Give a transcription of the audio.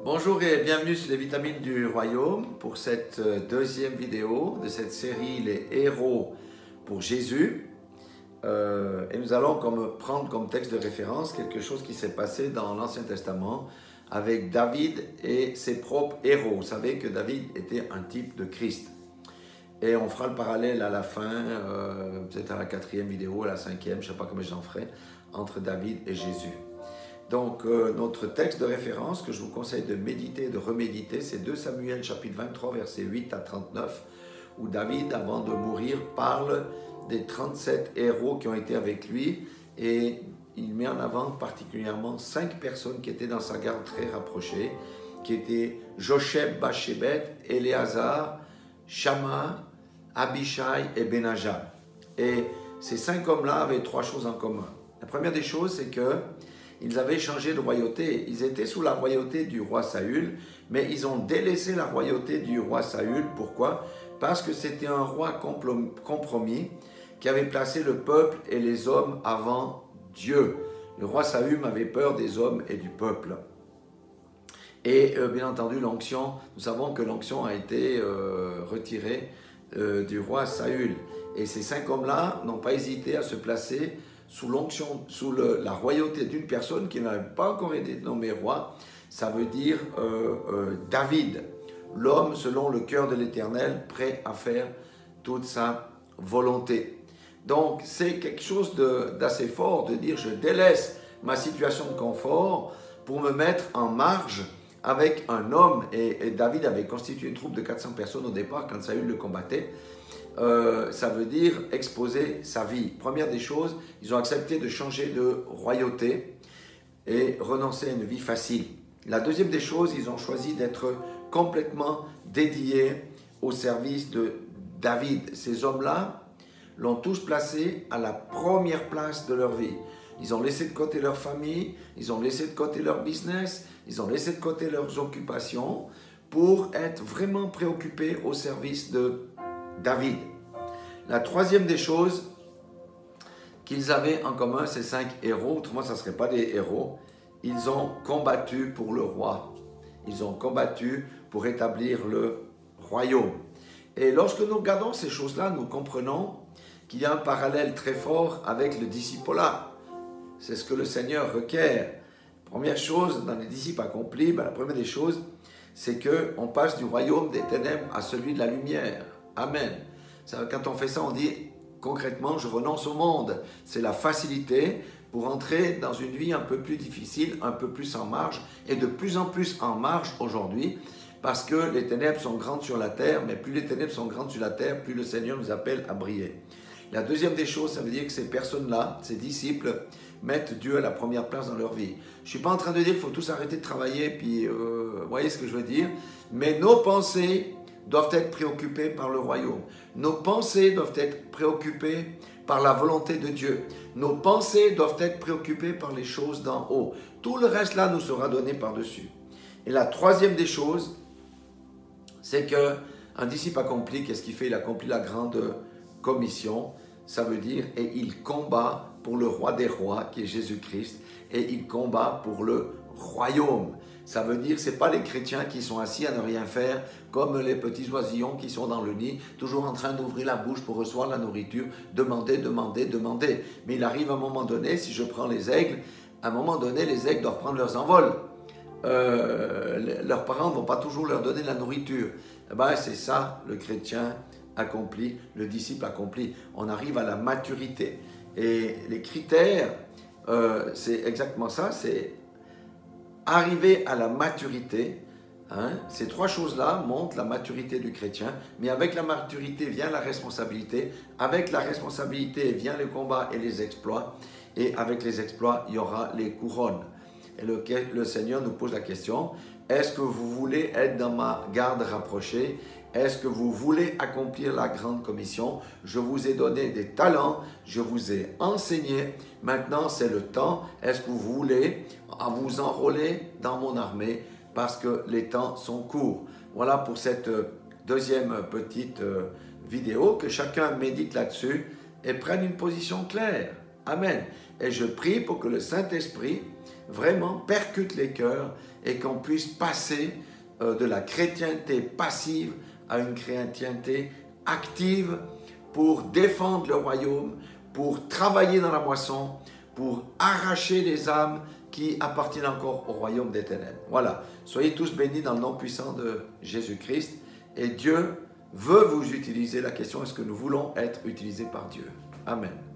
Bonjour et bienvenue sur les vitamines du royaume pour cette deuxième vidéo de cette série Les héros pour Jésus. Et nous allons prendre comme texte de référence quelque chose qui s'est passé dans l'Ancien Testament avec David et ses propres héros. Vous savez que David était un type de Christ. Et on fera le parallèle à la fin, peut-être à la 4e vidéo, à la 5e, je ne sais pas comment j'en ferai, entre David et Jésus. Donc notre texte de référence que je vous conseille de méditer et de reméditer, c'est 2 Samuel chapitre 23 versets 8 à 39, où David, avant de mourir, parle des 37 héros qui ont été avec lui et il met en avant particulièrement 5 personnes qui étaient dans sa garde très rapprochée, qui étaient Josheb, Bashébet, Éléazar, Shama, Abishai et Benajab. Et ces 5 hommes-là avaient 3 choses en commun. La première des choses, c'est que ils avaient changé de royauté. Ils étaient sous la royauté du roi Saül, mais ils ont délaissé la royauté du roi Saül. Pourquoi? Parce que c'était un roi compromis qui avait placé le peuple et les hommes avant Dieu. Le roi Saül avait peur des hommes et du peuple. Et bien entendu, l'onction, nous savons que l'onction a été retirée du roi Saül. Et ces 5 hommes-là n'ont pas hésité à se placer sous l'onction, sous la royauté d'une personne qui n'avait pas encore été nommée roi. Ça veut dire David, l'homme selon le cœur de l'Éternel, prêt à faire toute sa volonté. Donc c'est quelque chose d'assez fort de dire je délaisse ma situation de confort pour me mettre en marge avec un homme. Et David avait constitué une troupe de 400 personnes au départ quand Saül le combattait. Ça veut dire exposer sa vie. Première des choses, ils ont accepté de changer de royauté et renoncer à une vie facile. La deuxième des choses, ils ont choisi d'être complètement dédiés au service de David. Ces hommes-là l'ont tous placé à la première place de leur vie. Ils ont laissé de côté leur famille, ils ont laissé de côté leur business, ils ont laissé de côté leurs occupations pour être vraiment préoccupés au service de David. La troisième des choses qu'ils avaient en commun, ces 5 héros, autrement ça ne serait pas des héros, ils ont combattu pour le roi. Ils ont combattu pour établir le royaume. Et lorsque nous regardons ces choses-là, nous comprenons qu'il y a un parallèle très fort avec le discipolat. C'est ce que le Seigneur requiert. Première chose, dans les disciples accomplis, la première des choses, c'est qu'on passe du royaume des ténèbres à celui de la lumière. Amen. Quand on fait ça, on dit concrètement, je renonce au monde. C'est la facilité pour entrer dans une vie un peu plus difficile, un peu plus en marge, et de plus en plus en marge aujourd'hui, parce que les ténèbres sont grandes sur la terre, mais plus les ténèbres sont grandes sur la terre, plus le Seigneur nous appelle à briller. La deuxième des choses, ça veut dire que ces personnes-là, ces disciples, mettent Dieu à la première place dans leur vie. Je ne suis pas en train de dire qu'il faut tous arrêter de travailler, puis vous voyez ce que je veux dire, mais nos pensées doivent être préoccupées par le royaume. Nos pensées doivent être préoccupées par la volonté de Dieu. Nos pensées doivent être préoccupées par les choses d'en haut. Tout le reste là nous sera donné par-dessus. Et la troisième des choses, c'est qu'un disciple accompli, qu'est-ce qu'il fait? Il accomplit la grande commission, ça veut dire, et il combat pour le roi des rois, qui est Jésus-Christ, et il combat pour le royaume. Ça veut dire que ce n'est pas les chrétiens qui sont assis à ne rien faire, comme les petits oisillons qui sont dans le nid, toujours en train d'ouvrir la bouche pour recevoir la nourriture, demander, demander, demander. Mais il arrive à un moment donné, si je prends les aigles, à un moment donné, les aigles doivent prendre leurs envols. Leurs parents ne vont pas toujours leur donner la nourriture. C'est ça le chrétien accompli, le disciple accompli. On arrive à la maturité. Et les critères, c'est exactement ça, c'est arriver à la maturité. Ces 3 choses-là montrent la maturité du chrétien, mais avec la maturité vient la responsabilité, avec la responsabilité vient le combat et les exploits, et avec les exploits, il y aura les couronnes. Et le Seigneur nous pose la question, est-ce que vous voulez être dans ma garde rapprochée? Est-ce que vous voulez accomplir la grande commission? Je vous ai donné des talents, je vous ai enseigné. Maintenant, c'est le temps. Est-ce que vous voulez vous enrôler dans mon armée? Parce que les temps sont courts. Voilà pour cette deuxième petite vidéo. Que chacun médite là-dessus et prenne une position claire. Amen. Et je prie pour que le Saint-Esprit vraiment percute les cœurs et qu'on puisse passer de la chrétienté passive à une chrétienté active pour défendre le royaume, pour travailler dans la moisson, pour arracher les âmes qui appartiennent encore au royaume des ténèbres. Voilà, soyez tous bénis dans le nom puissant de Jésus-Christ. Et Dieu veut vous utiliser. La question est-ce que nous voulons être utilisés par Dieu? Amen.